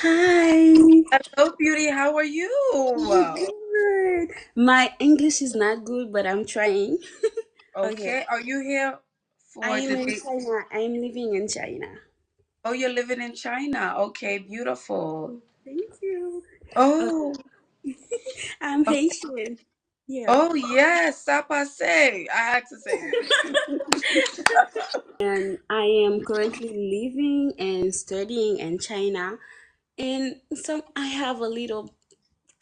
Hi, Hello, beauty. How are you? I'm good. My English is not good, but I'm trying. Okay, Okay. Are you here I for am the in day? China. I'm living in China. Oh, you're living in China. Okay, beautiful. Thank you. Uh, Oh, I'm oh, Haitian. Yeah, oh yes, ça passe. I had to say it. and I am currently living and studying in China. And I have a little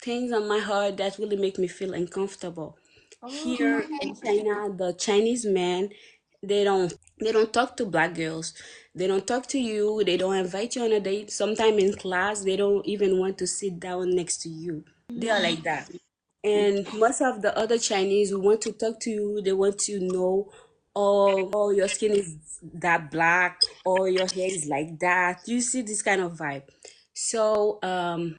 things on my heart that really make me feel uncomfortable. Here in Oh, China, the Chinese men, they don't talk to black girls. They don't talk to you. They don't invite you on a date. Sometime in class, they don't even want to sit down next to you. They are like that. And most of the other Chinese who want to talk to you, they want to know, oh, your skin is that black, or your hair is like that. You see this kind of vibe. So,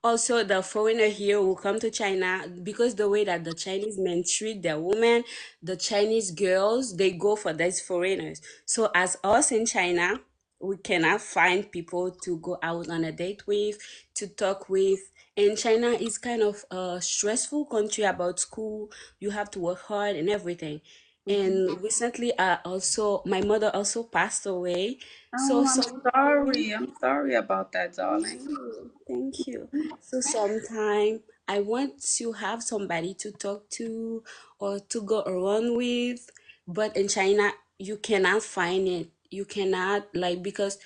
also the foreigner here will come to China because the way that the Chinese men treat their women, the Chinese girls, they go for these foreigners. So, as us in China, we cannot find people to go out on a date with, to talk with. And China is kind of a stressful country about school. You have to work hard and everything. mhm. And recently, also my mother also passed away. So Oh, I'm sometime, sorry. I'm sorry about that, thank darling. you, thank you. So sometime I want to have somebody to talk to or to go around with, but in China you cannot find it. You cannot like because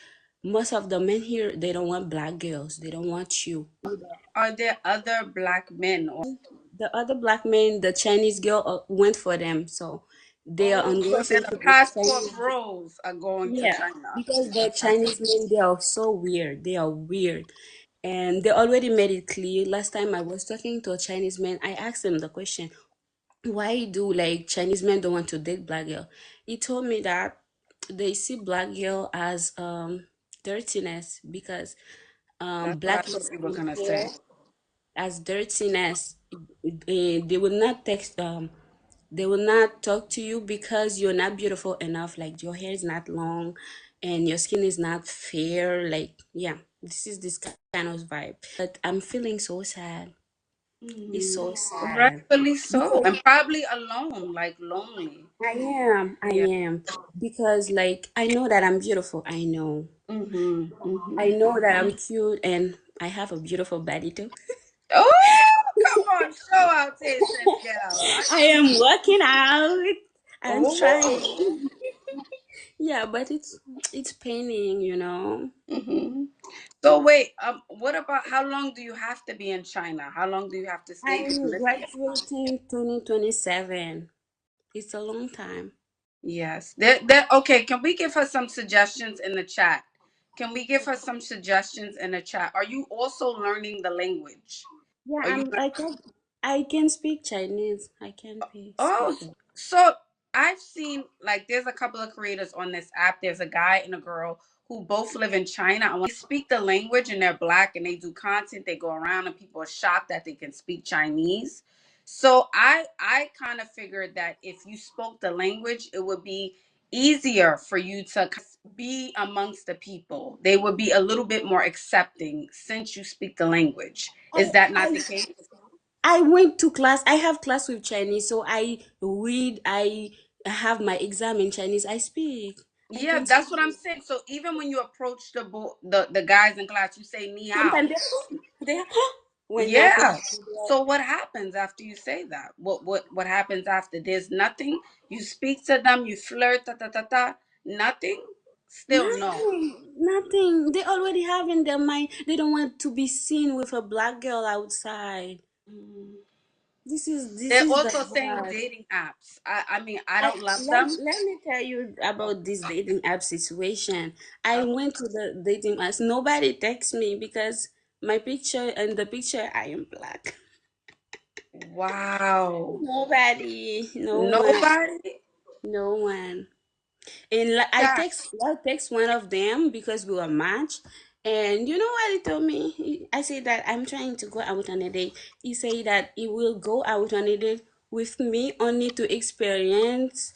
most of the men here they don't want black girls. They don't want you. Are there other black men? The other black men, the Chinese girl went for them, so they are Oh, on so then the relationship with passport Chinese. bros are going to Yeah, China. because the Chinese men they are so weird. They are weird, and they already made it clear. Last time I was talking to a Chinese man, I asked him the question, "Why do like Chinese men don't want to date black girl?" He told me that they see black girl as dirtiness because That's what I black thought you were skin gonna hair say. as dirtiness. They will not they will not talk to you because you're not beautiful enough, like your hair is not long and your skin is not fair. Like, yeah, this is this kind of vibe. But I'm feeling so sad. It's Mm, so sad rightfully so, because and probably alone, like lonely. I Yeah. am because like I know that I'm beautiful. Mhm. I Mhm. know that I'm cute and I have a beautiful body too. Oh, come on, show out, Haitian girl. I I see. am working out. I'm Oh. trying. Yeah, but it's paining. Mhm. So wait, what about how long do you have to be in China? How long do you have to stay to I'm live here? graduating 2027. It's a long time. Yes. There. Okay. Can we give her some suggestions in the chat? Can we give her some suggestions in the chat? Are you also learning the language? Yeah, Are you? I can speak Chinese. I can Oh, speak that. so I've seen like there's a couple of creators on this app. There's a guy and a girl who both live in China. And when they speak the language and they're black and they do content, they go around and people are shocked that they can speak Chinese. So I kind of figured that if you spoke the language, it would be easier for you to be amongst the people. They would be a little bit more accepting since you speak the language. I Is that not I the case? I went to class. I have class with Chinese, so I read. I have my exam in Chinese. I speak. I Yeah, can that's what speak. I'm saying. So even when you approach the guys in class, you say ni hao. Sometimes they when not Yeah. So what happens after you say that? What happens after? There's nothing. You speak to them, you flirt, ta ta ta ta. Nothing. Still no. nothing. They already have in their mind. They don't want to be seen with a black girl outside. Mm. This They're is the also saying bad. dating apps. I mean I I don't love let, them. let me tell you about this dating app situation. I went to the dating apps. Nobody texts me because my picture and the picture I am black. Wow. Nobody, no one, Nobody. no one. And like, Yeah. I text one of them because we were matched. And you know what he told me? I said that I'm trying to go out on a date. He said that he will go out on a date with me only to experience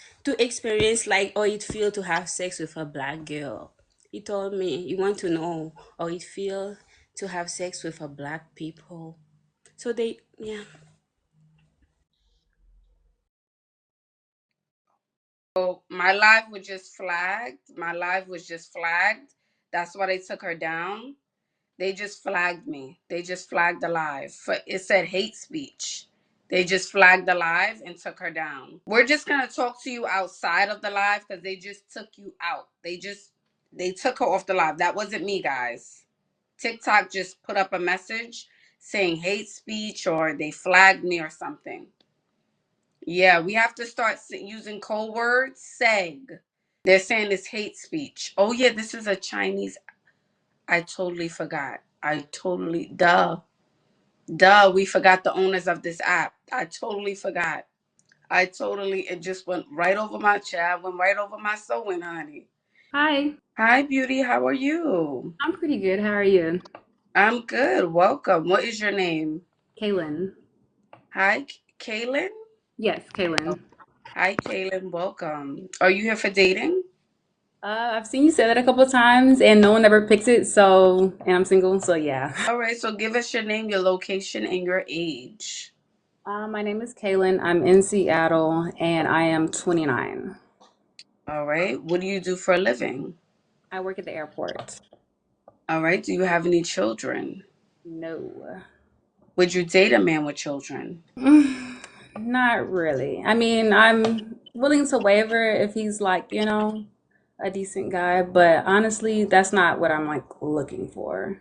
like how it feel to have sex with a black girl. He told me he want to know how it feel to have sex with a black people. So they, yeah. So my live was just flagged. My live was just flagged. That's why they took her down. They just flagged me. They just flagged the live. For it said hate speech. They just flagged the live and took her down. We're just gonna talk to you outside of the live because they just took you out. They took her off the live. That wasn't me, guys. TikTok just put up a message saying hate speech or they flagged me or something. Yeah, we have to start using code words. Seg. They're saying it's hate speech. Oh yeah, this is a Chinese. I totally forgot. Duh, we forgot the owners of this app. I totally forgot. It just went right over my chat, went right over my sewing, honey. Hi, Hi, beauty. How are you? I'm pretty good. How are you? I'm good. Welcome. What is your name? Kaylin. Hi, Kaylin. Yes, Oh, Kaylin. hi, Kaylin. Welcome. Are you here for dating? I've seen you say that a couple of times and no one ever picks it, so, and I'm single, so yeah. All right. So give us your name, your location, and your age. My name is Kaylin. I'm in Seattle and I am 29. All right. What do you do for a living? I work at the airport. All right. Do you have any children? No. Would you date a man with children? Not really. I mean, I'm willing to waver if he's like, a decent guy, but honestly, that's not what I'm like looking for.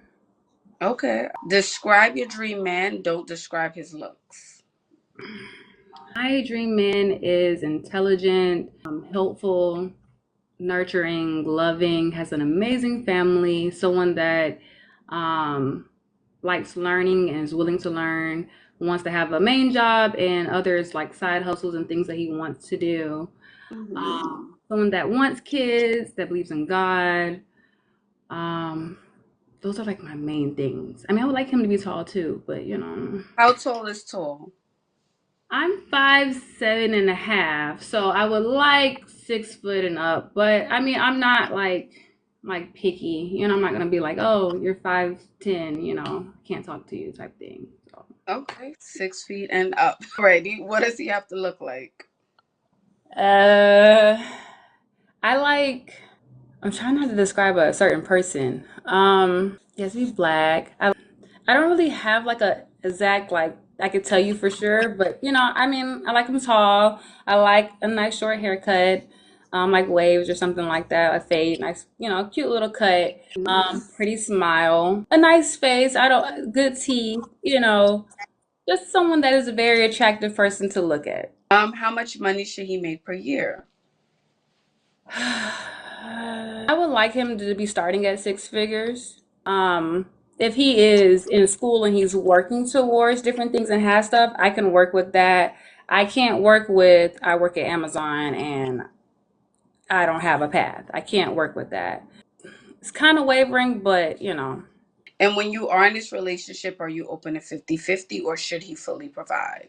Okay. Describe your dream man. Don't describe his looks. My dream man is intelligent, helpful, nurturing, loving, has an amazing family, someone that um, likes learning and is willing to learn, wants to have a main job and others like side hustles and things that he wants to do. Mhm. Someone that wants kids, that believes in God. Um, those are like my main things. I mean, I would like him to be tall too, but How tall is tall? I'm 5'7.5", so I would like 6 foot and up. But I mean, I'm not like picky. I'm not gonna be like, oh, you're 5'10", can't talk to you type thing. So Okay. 6 feet and up. Alrighty. What does he have to look like? uh I like I'm trying not to describe a certain person. Yes, he's black. I don't really have like a exact like I could tell you for sure, but I mean, I like him tall. I like a nice short haircut, like waves or something like that, a fade, nice, cute little cut, pretty smile, a nice face. I don't good teeth, just someone that is a very attractive person to look at. How much money should he make per year? I would like him to be starting at six figures. If he is in school and he's working towards different things and has stuff, I can work with that. I can't work with, I work at Amazon and I don't have a path. I can't work with that. It's kind of wavering, but And when you are in this relationship, are you open to 50-50, or should he fully provide?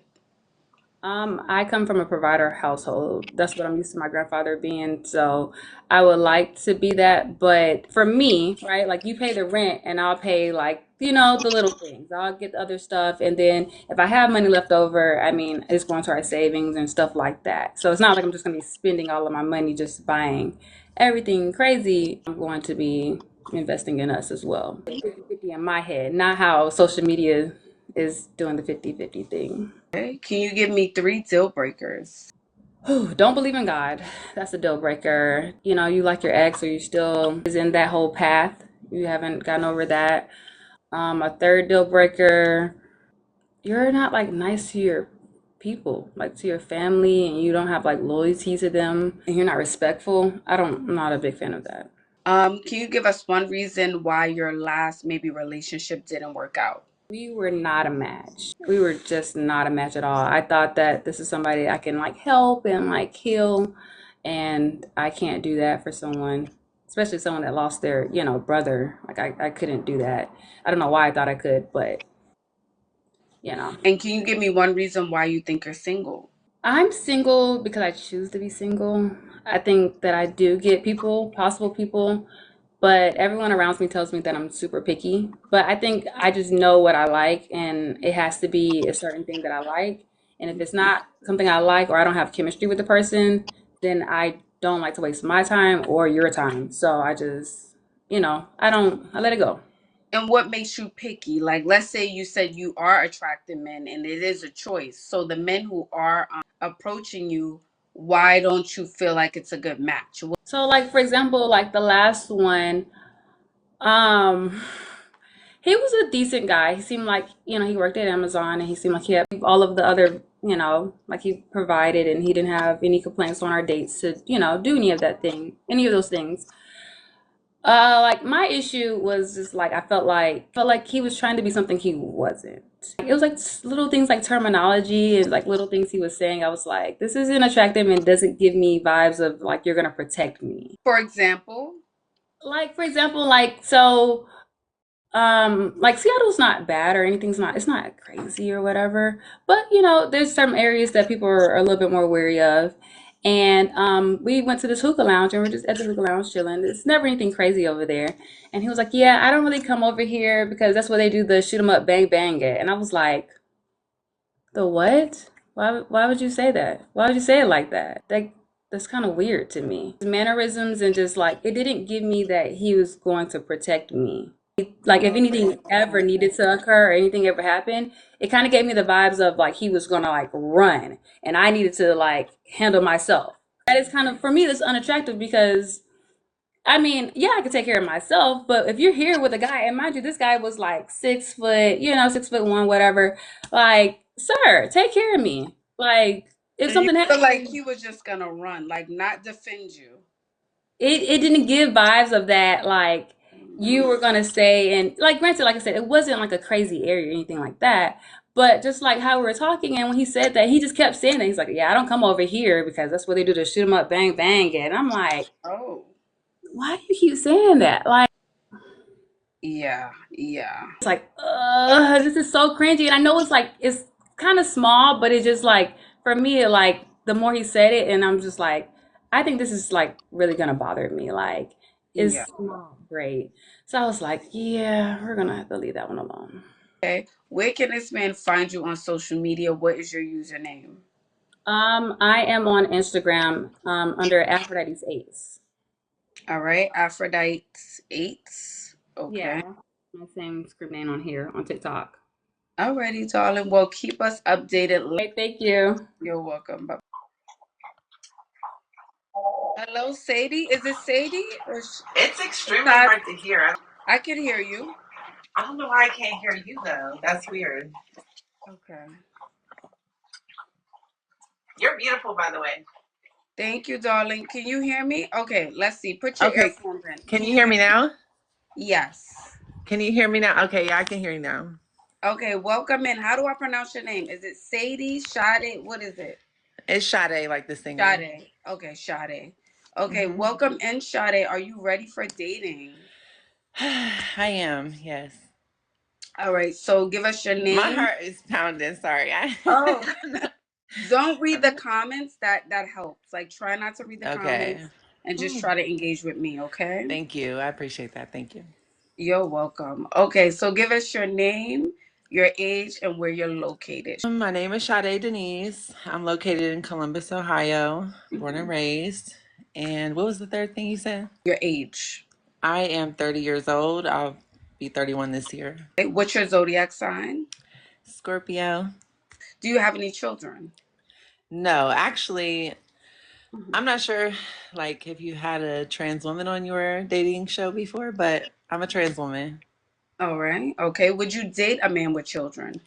I come from a provider household. That's what I'm used to my grandfather being. So I would like to be that. But for me, right, like you pay the rent and I'll pay like, the little things. I'll get the other stuff. And then if I have money left over, I mean, it's going to our savings and stuff like that. So it's not like I'm just going to be spending all of my money just buying everything crazy. I'm going to be investing in us as well. 50-50 in my head, not how social media is doing the 50-50 thing. Okay. Can you give me 3 deal breakers? Don't believe in God. That's a deal breaker. You like your ex or you still is in that whole path. You haven't gotten over that. A third deal breaker, you're not like nice to your people, like to your family, and you don't have like loyalty to them and you're not respectful. I'm not a big fan of that. Can you give us one reason why your last maybe relationship didn't work out? We were not a match. We were just not a match at all. I thought that this is somebody I can like help and like heal, and I can't do that for someone, especially someone that lost their, brother. Like I couldn't do that. I don't know why I thought I could, but you know. And can you give me one reason why you think you're single? I'm single because I choose to be single. I think that I do get people, possible people, but everyone around me tells me that I'm super picky. But I think I just know what I like, and it has to be a certain thing that I like. And if it's not something I like or I don't have chemistry with the person, then I don't like to waste my time or your time. So I just, I let it go. And what makes you picky? Like, let's say you said you are attracting men and it is a choice. So the men who are approaching you, why don't you feel like it's a good match? So like for example, like the last one, um, he was a decent guy. He seemed like, he worked at Amazon and he seemed like he had all of the other, like he provided and he didn't have any complaints on our dates to, do any of those things. Like my issue was just like I felt like he was trying to be something he wasn't. It was like little things like terminology and like little things he was saying. I was like, this isn't attractive and doesn't give me vibes of like you're gonna protect me. For example, Like for example, like Seattle's not bad or anything's not it's not crazy or whatever, but there's some areas that people are a little bit more wary of. And we went to this hookah lounge and we're just at the hookah lounge chilling. It's never anything crazy over there. And he was like, yeah, I don't really come over here because that's where they do the shoot 'em up bang bang at. And I was like, the what? Why would you say that? Why would you say it like that? That's kind of weird to me. His mannerisms and just like it didn't give me that he was going to protect me. Like if anything ever needed to occur or anything ever happened, it kind of gave me the vibes of like he was gonna like run and I needed to like handle myself. That is kind of for me that's unattractive because I mean, yeah, I could take care of myself, but if you're here with a guy, and mind you, this guy was like 6 foot, 6'1", whatever. Like, sir, take care of me. Like, if you something feel like happened, he was just gonna run, like not defend you. it didn't give vibes of that. Like, you Mhm. were gonna stay and like, granted, like I said, it wasn't like a crazy area or anything like that. But just like how we were talking, and when he said that, he just kept saying that. He's like, "Yeah, I don't come over here because that's where they do the shoot 'em up, bang bang." And I'm like, Oh, "Why do you keep saying that?" Like. yeah, yeah. It's like, this is so cringy. And I know it's kind of small, but it's just like for me, like the more he said it, and I'm just like, I think this is like really gonna bother me. Like, Yeah. it's not great. So I was like, yeah, we're gonna have to leave that one alone. Okay. Where can this man find you on social media? What is your username? I am on Instagram under Aphrodite's Ace. All right, Aphrodite 8. Okay. Yeah, my same script name on here on TikTok. Alrighty, darling. Well, keep us updated. Okay, thank you. You're welcome. Bye. Hello, Sadie. Is it Sadie or It's extremely Sad? hard to hear. I can hear you. I don't know why I can't hear you though. That's weird. Okay. You're beautiful, by the way. Thank you, darling. Can you hear me? Okay, let's see. Put your Okay. earphones in. Can Can you you hear hear me me? now? Yes. Can you hear me now? Okay, yeah, I can hear you now. Okay, welcome in. How do I pronounce your name? Is it Sadie, Sade? What is it? It's Sade, like the singer. Sade. Okay, Sade. Okay, Hmm. welcome in, Sade. Are you ready for dating? I am, yes. All right, so give us your My name. heart is pounding. Sorry. Oh, don't read the comments. That helps. Like, try not to read the Okay. comments and just Ooh, try to engage with me, okay? thank you. I appreciate that. Thank you. You're welcome. Okay, so give us your name, your age, and where you're located. My name is Sade Denise. I'm located in Columbus, Ohio, born and Mhm. raised. And what was the third thing you said? Your age. I am 30 years old. I'll be 31 this year. Okay, what's your zodiac sign? Scorpio. Do you have any children? No, actually, Mhm. I'm not sure like if you had a trans woman on your dating show before, but I'm a trans woman. All right. Okay. Would you date a man with children?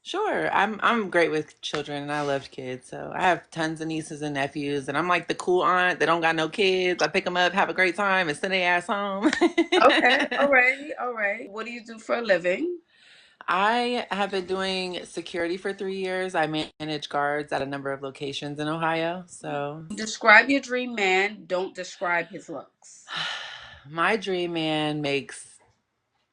Sure, I'm great with children and I love kids. So I have tons of nieces and nephews and I'm like the cool aunt that don't got no kids. I pick them up, have a great time and send their ass home. Okay. All right. All right. What do you do for a living? I have been doing security for 3 years. I manage guards at a number of locations in Ohio. So Describe your dream man. Don't describe his looks. my dream man makes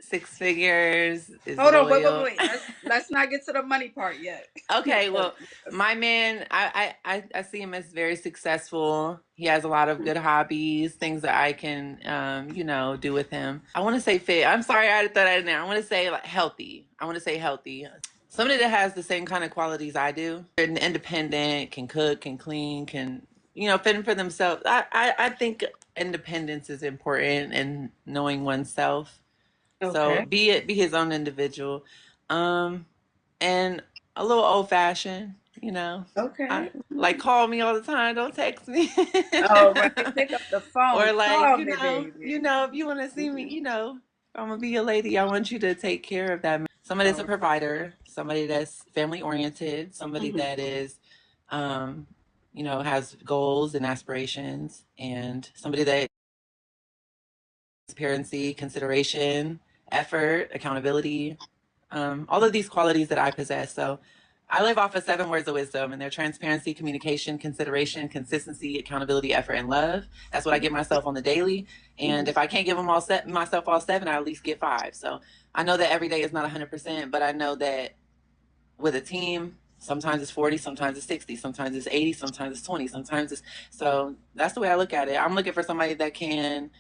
6 figures, is Hold on, wait, wait, loyal. wait. Let's not get to the money part yet. Okay, Yes, well, yes. my man, I see him as very successful. He has a lot of good hobbies, things that I can, do with him. I want to say fit. I'm sorry, I had to throw that in there. I want to say like healthy. I want to say healthy. Somebody that has the same kind of qualities I do. They're independent, can cook, can clean, can, fend for themselves. I think independence is important and knowing oneself. So Okay. be his own individual. Um, and a little old fashioned, I Okay. like call me all the time, don't text me. All right. Pick up the phone. Or like, Call me, baby. if you want to see me, Mhm. if I'm gonna be a lady, I want you to take care of that. Somebody that's a Oh. provider, somebody that's family oriented, somebody Mhm. that is um, has goals and aspirations, and somebody that transparency, consideration, effort, accountability, all of these qualities that I possess. So I live off of 7 words of wisdom, and they're transparency, communication, consideration, consistency, accountability, effort, and love. That's what I give myself on the daily. And Mhm. if I can't give them myself all 7, I at least get 5. So I know that every day is not 100%, but I know that with a team, sometimes it's 40, sometimes it's 60, sometimes it's 80, sometimes it's 20, sometimes it's, so that's the way I look at it. I'm looking for somebody that can,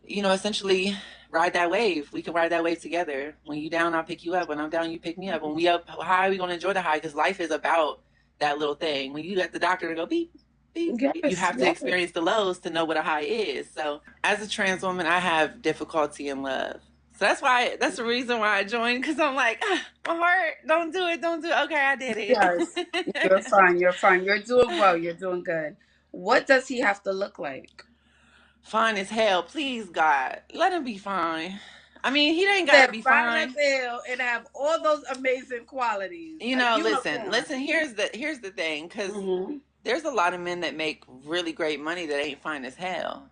essentially ride that wave. We can ride that wave together. When you down, I'll pick you up. When I'm down, you pick me up. When we up high, we gonna enjoy the high because life is about that little thing. When you get the doctor to go beep, beep, you Yes, have to yes. experience the lows to know what a high is. So as a trans woman, I have difficulty in love. So that's the reason why I joined, because I'm like, my heart, don't do it, don't do it. Okay, I did Yes. You're it. fine. You're fine. You're doing well. You're doing good. What does he have to look like? Fine as hell. Please, God, let him be fine. I mean, he ain't got to Said be fine as fine. hell and have all those amazing qualities. A Listen, unicorn. listen. Here's the thing, because Hmm. there's a lot of men that make really great money that ain't fine as hell.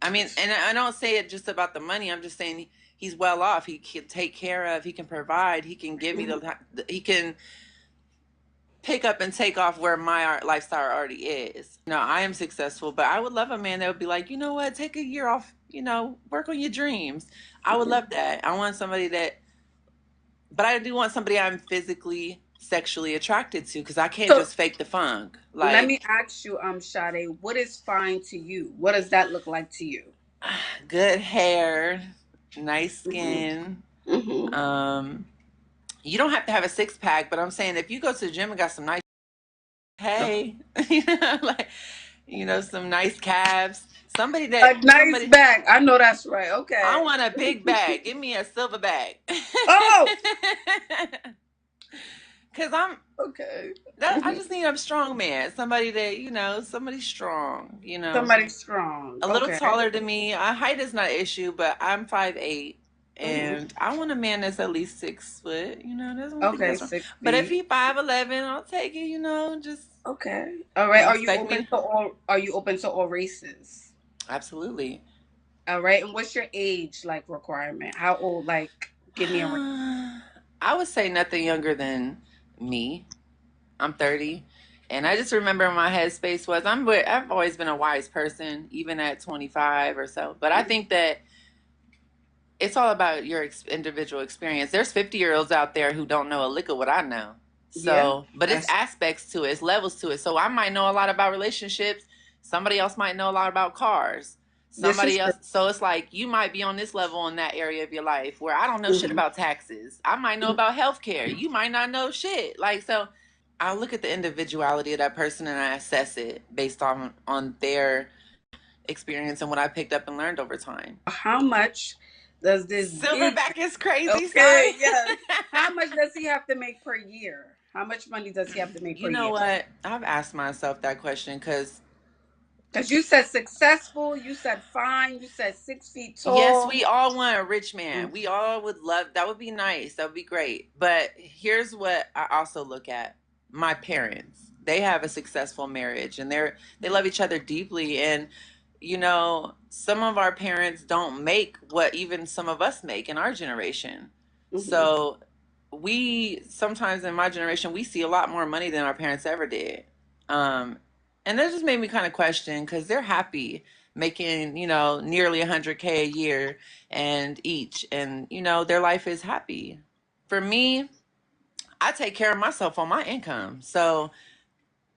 I mean, and I don't say it just about the money. I'm just saying he's well off. He can take care of. He can provide. He can give me He can pick up and take off where my lifestyle already is. I am successful, but I would love a man that would be like, you know what, take a year off. Work on your dreams. I would love that. I want somebody that, but I do want somebody I'm physically, sexually attracted to, because I can't So just fake the funk. let me Like, ask you, Sade, what is fine to you? What does that look like to you? good hair, nice Hmm. skin. Hmm. Um, you don't have to have a 6 pack, but I'm saying if you go to the gym and got some nice, hey, like, some nice calves. A nice bag. I know that's right. I Okay. want a big bag. Give me a silver bag. Oh, Cause okay. I Hmm. just need a strong man. Somebody that, somebody strong, Somebody strong. a little Okay. taller than me. Height is not an issue, but I'm 5'8", Hmm. and I want a man that's at least 6 foot. I don't think Okay, that's wrong. six But if feet. he 5'11", I'll take it. Just Okay. All right. don't expect me to. Are you open to all races? Absolutely. All right. And what's your age like requirement? How old? Like, give me a range. I would say nothing younger than me. I'm 30. And I just remember my headspace was I've always been a wise person, even at 25 or so. But I think that it's all about your individual experience. There's 50-year-olds out there who don't know a lick of what I know. Yeah. So, but it's That's aspects to it, it's levels to it. So I might know a lot about relationships. Somebody else might know a lot about cars. this is Somebody else. So it's like you might be on this level in that area of your life where I don't know shit true. about taxes. I might know about healthcare. You might not know shit. Like, so I look at the individuality of that person and I assess it based on their experience and what I picked up and learned over time. How much does this big, Silverback is crazy. okay, Sorry. yes. How much does he have to make per year? How much money does he have to make per You know year? what? I've asked myself that question because Because you said successful, you said fine, you said 6 feet yes, tall. we all want a rich Mm. man. We all would love that. Would be nice. That would be great. But here's what I also look at: my parents. They have a successful marriage, and they love each other deeply. And some of our parents don't make what even some of us make in our generation. Hmm. So we sometimes in my generation we see a lot more money than our parents ever did. Um, and that just made me kind of question because they're happy. making, nearly 100K a year and each, and, their life is happy. For me, I take care of myself on my income. So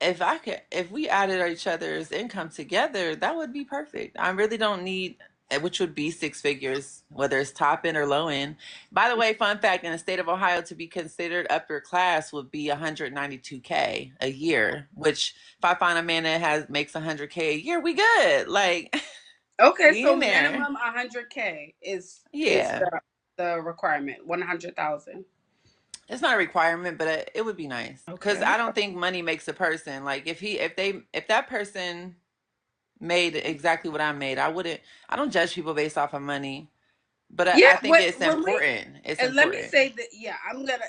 if we added each other's income together, that would be perfect. I really don't need, which would be six figures, whether it's top end or low end. By the way, fun fact, in the state of Ohio, to be considered upper class would be 192K a year, which if I find a man that makes 100K a year, we good. Like, Okay, we so in there. minimum 100K is Yeah. the requirement. 100,000. It's not a requirement, but it would be nice, because Okay. I don't think money makes a person. Like, if that person made exactly what I made, I don't judge people based off of money, but I Yeah, think it's when we important. It's and let me important. say that, yeah, I'm gonna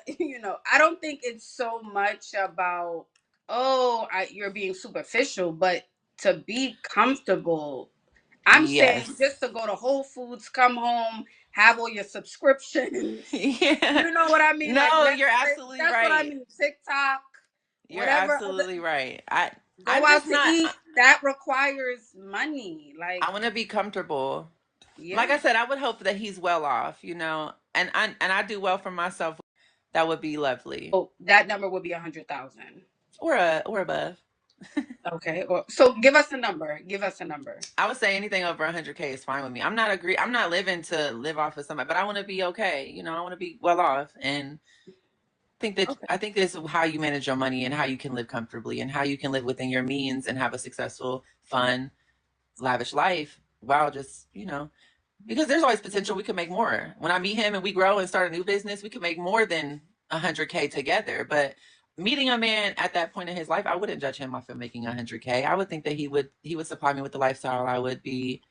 I don't think it's so much about, oh, you're being superficial, but to be comfortable. I'm saying Yes. just to go to Whole Foods, come home, have all your subscriptions. Yeah. You know what I mean? Like No, you're Netflix. absolutely That's what I right. mean. TikTok, You're whatever other, absolutely right. go I'm out just to not. eat. That requires money. Like, I want to be comfortable. Like yeah. I said, I would hope that he's well off, and I do well for myself. That would be lovely, So that number would be 100,000. or above. Okay. Well, so give us a number. Give us a number. I would say anything over 100K is fine with me. I'm not living to live off of somebody, but I want to be okay. I want to be well off, and I Okay. think this is how you manage your money and how you can live comfortably and how you can live within your means and have a successful, fun, lavish life while just, because there's always potential. We could make more. When I meet him and we grow and start a new business, we could make more than 100K together. But meeting a man at that point in his life, I wouldn't judge him off of making 100K. I would think that he would supply me with the lifestyle I would be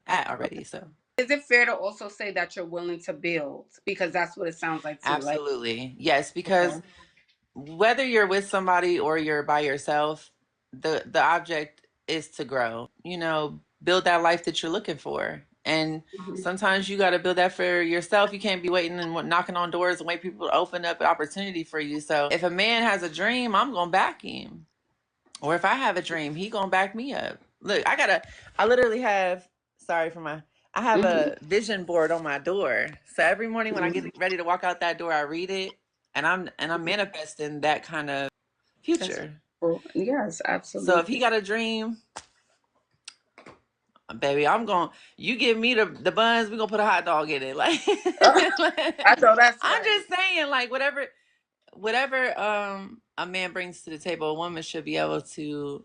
at already. So Is it fair to also say that you're willing to build? Because that's what it sounds like too. Like, absolutely. Yes, because okay. whether you're with somebody or you're by yourself, the object is to grow. Build that life that you're looking for. And Mhm. sometimes you got to build that for yourself. You can't be waiting and knocking on doors and wait people to open up an opportunity for you. So if a man has a dream, I'm gonna back him. Or if I have a dream, he gonna back me up. Look, I literally have. Sorry for my. I have Mhm. a vision board on my door. So every morning when I Mhm. get ready to walk out that door, I read it, and I'm manifesting that kind of That's future. cool. Yes, So if he absolutely. got a dream, baby, you give me the buns, we gonna put a hot dog in it. Like, I know that's I'm right. just saying, like, whatever a man brings to the table, a woman should be able to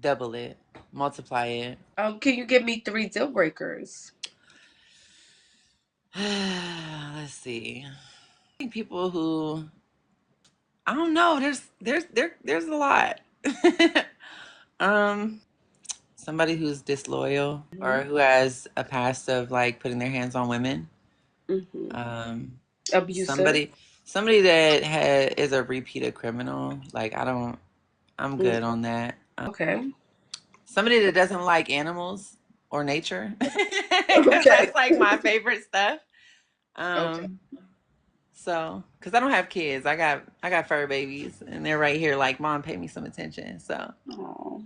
double it, multiply it. Can you give me three deal breakers? Let's see. I think people who, I don't know, there's a lot. um Somebody who's disloyal or Mhm. who has a past of like putting their hands on women. Mhm. Um Abusive. somebody that is a repeated criminal. Like, I'm Mm, good on that. okay. Somebody that doesn't like animals or nature, because Okay. that's like my favorite stuff. Okay. Um So, because I don't have kids, I got fur babies, and they're right here. Like, mom, pay me some attention. So, Oh.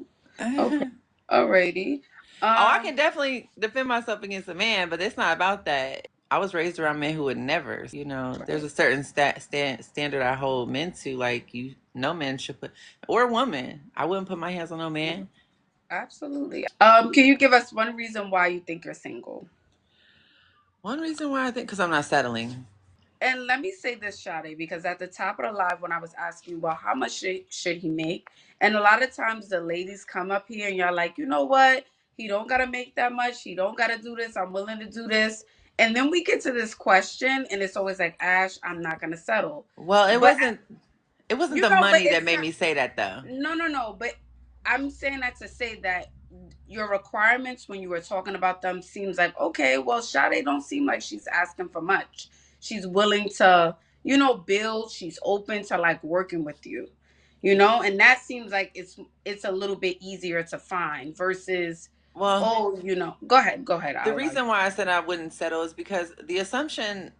Okay. oh, Alrighty. I Um. can definitely defend myself against a man, but it's not about that. I was raised around men who would never. So, there's Right. a certain standard I hold men to. Like, men should put, or a woman. I wouldn't put my hands on no man. Absolutely. Can you give us one reason why you think you're single? One reason why I think, because I'm not settling. And let me say this, Shade, because at the top of the live, when I was asking, well, how much should he make? And a lot of times the ladies come up here and you're like, you know what? He don't gotta make that much. He don't gotta do this. I'm willing to do this. And then we get to this question, and it's always like, Ash, I'm not gonna settle. Well, But it wasn't you the know, but money that it's made not. me say that though. No, no, no. But I'm saying that to say that your requirements when you were talking about them seems like, okay, well, Sade don't seem like she's asking for much. She's willing to, build. She's open to like working with you, and that seems like it's a little bit easier to find versus, Well, oh, go ahead. the I'll allow you. reason why I said I wouldn't settle is because the assumption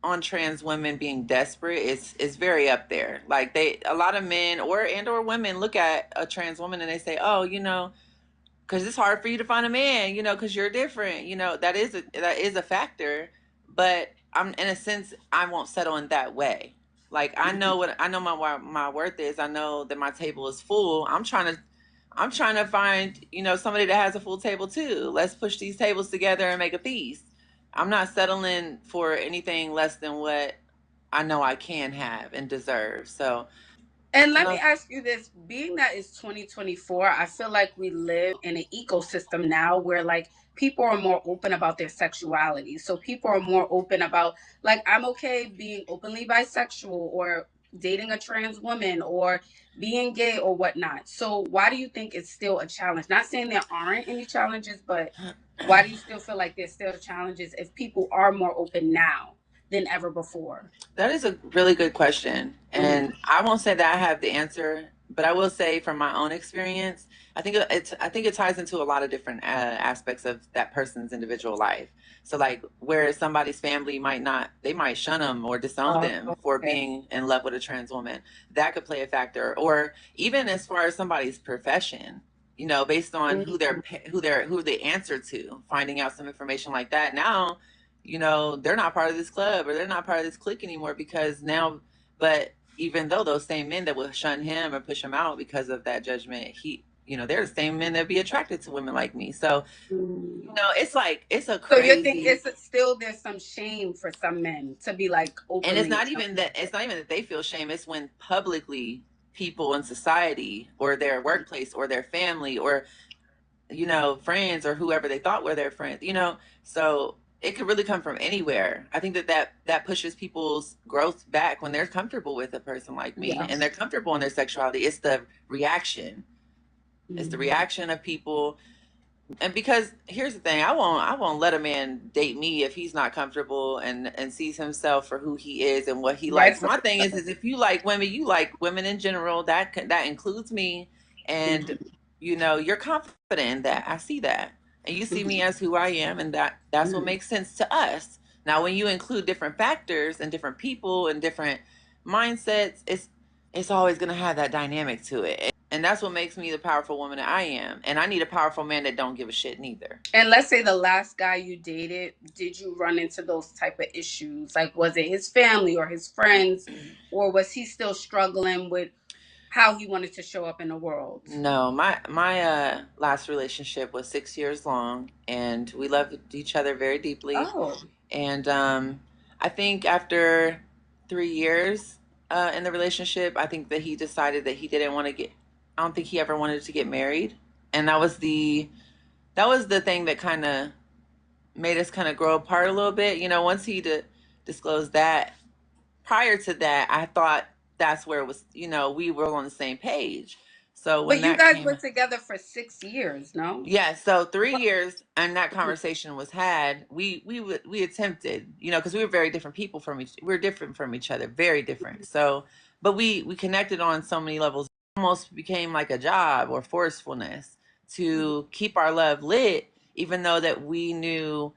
on trans women being desperate is very up there. Like, a lot of men or women look at a trans woman and they say, oh, because it's hard for you to find a man, because you're different. That is a factor. But I'm, in a sense, I won't settle in that way. Like, I know my worth is. I know that my table is full. I'm trying to find, somebody that has a full table too. Let's push these tables together and make a feast. I'm not settling for anything less than what I know I can have and deserve. So, And let me no, ask you this, being that it's 2024, I feel like we live in an ecosystem now where like people are more open about their sexuality. So people are more open about like I'm okay being openly bisexual or dating a trans woman or being gay or whatnot. So why do you think it's still a challenge? Not saying there aren't any challenges, but why do you still feel like there's still challenges if people are more open now than ever before? that is a really good question. Mhm. And I won't say that I have the answer, but I will say from my own experience, I think it ties into a lot of different aspects of that person's individual life. So, like, where somebody's family they might shun them or disown Oh, them for okay. being in love with a trans woman. That could play a factor. Or even as far as somebody's profession, based on who they answer to, finding out some information like that. Now, they're not part of this club or they're not part of this clique anymore because now, but even though those same men that will shun him or push him out because of that judgment, they're the same men that be attracted to women like me. So, Mm. it's like, it's a So you think crazy, it's still there's some shame for some men to be like and it's openly. not even that, they feel shame. It's when publicly people in society or their workplace or their family or friends or whoever they thought were their friends, so it could really come from anywhere. I think that pushes people's growth back when they're comfortable with a person like me Yeah. and they're comfortable in their sexuality. It's the reaction. It's the Mm. reaction of people. And because here's the thing, I won't let a man date me if he's not comfortable and sees himself for who he is and what he likes. That's My thing is if you like women, you like women in general. That includes me, and Mhm. you're confident in that. I see that, and you see me Mhm. as who I am, and that's what Mhm. makes sense to us. Now, when you include different factors and different people and different mindsets, it's always going to have that dynamic to it. And that's what makes me the powerful woman that I am. And I need a powerful man that don't give a shit neither. And let's say the last guy you dated, did you run into those type of issues? Like was it his family or his friends, or was he still struggling with how he wanted to show up in the world? No, my last relationship was 6 years long, and we loved each other very deeply. Oh. And I think after 3 years in the relationship, I think that he decided that he didn't want to get. I don't think he ever wanted to get married, and that was the thing that kind of made us kind of grow apart a little bit. Once he disclosed that, prior to that, I thought that's where it was, we were on the same page. So when But you that guys were came, together for 6 years, no? yeah, so three What? years and that conversation was had, we attempted, because we were very different people from we were different from each other, very different. So, but we connected on so many levels. It almost became like a job or forcefulness to keep our love lit, even though that we knew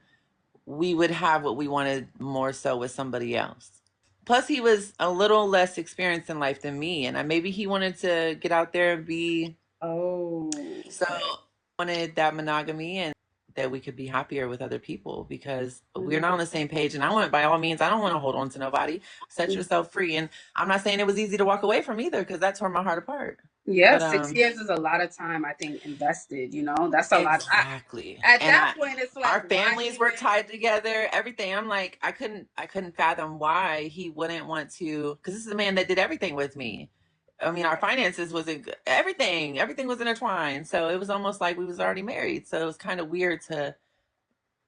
we would have what we wanted more so with somebody else. Plus, he was a little less experienced in life than me, and maybe he wanted to get out there and be. Oh, So okay. wanted that monogamy and that we could be happier with other people because we're Mhm. not on the same page. And I want, by all means, I don't want to hold on to nobody. Set yourself free. And I'm not saying it was easy to walk away from either because that tore my heart apart. Yeah, But 6 years is a lot of time, I think, invested, that's a lot. exactly. At And that point, it's like, our why families were even? tied together, everything. I'm like, I couldn't fathom why he wouldn't want to, because this is a man that did everything with me. I mean, our finances wasn't good. Everything was intertwined. So it was almost like we was already married. So it was kind of weird to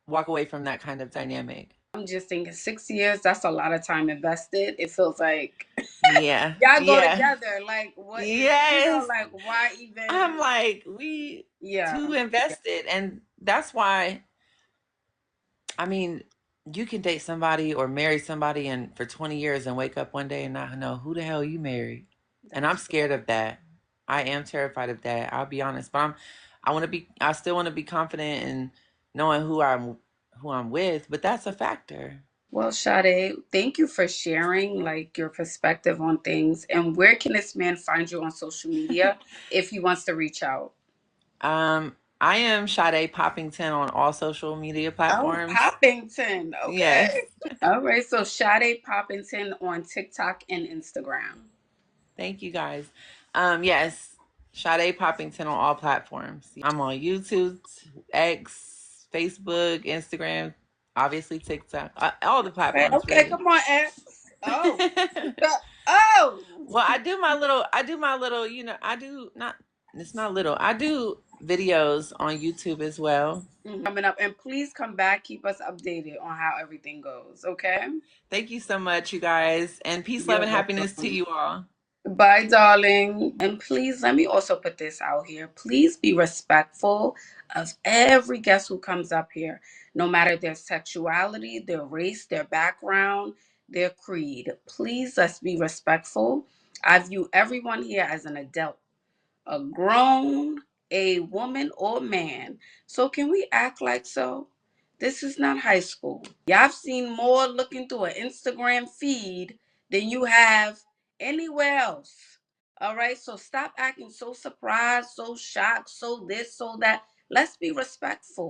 walk away from that kind of dynamic. I'm just thinking 6 years, that's a lot of time invested. It feels like Yeah. y'all go Yeah. together. Like, what is, Yes. like, why even? I'm like, we Yeah. too invested. And that's why, I mean, you can date somebody or marry somebody and for 20 years and wake up one day and not know who the hell you married. And I'm That's scared of that. I am terrified of that. I'll be honest, but I still want to be confident in knowing who I'm with, but that's a factor. well, Sade, thank you for sharing like your perspective on things. And where can this man find you on social media if he wants to reach out? I am Sade Poppington on all social media Oh, platforms. Poppington. Yes. Okay. All right. So Sade Poppington on TikTok and Instagram. Thank you guys. Yes, Sade Poppington on all platforms. I'm on YouTube, X, Facebook, Instagram, obviously TikTok, all the Okay, platforms okay, really. come on, X. Oh. Oh. Well, I do my little, I do not, it's not little. I do videos on YouTube as well. Coming up. And please come back, keep us updated on how everything goes, okay? Thank you so much, you guys. And peace, love, You're and happiness to welcome. you all. Bye, darling. And please, let me also put this out here. Please be respectful of every guest who comes up here, no matter their sexuality, their race, their background, their creed. Please, let's be respectful. I view everyone here as an adult, a grown, a woman or man. So can we act like so? This is not high school. Y'all seen more looking through an Instagram feed than you have anywhere else. All right, so stop acting so surprised, so shocked, so this, so that. Let's be respectful.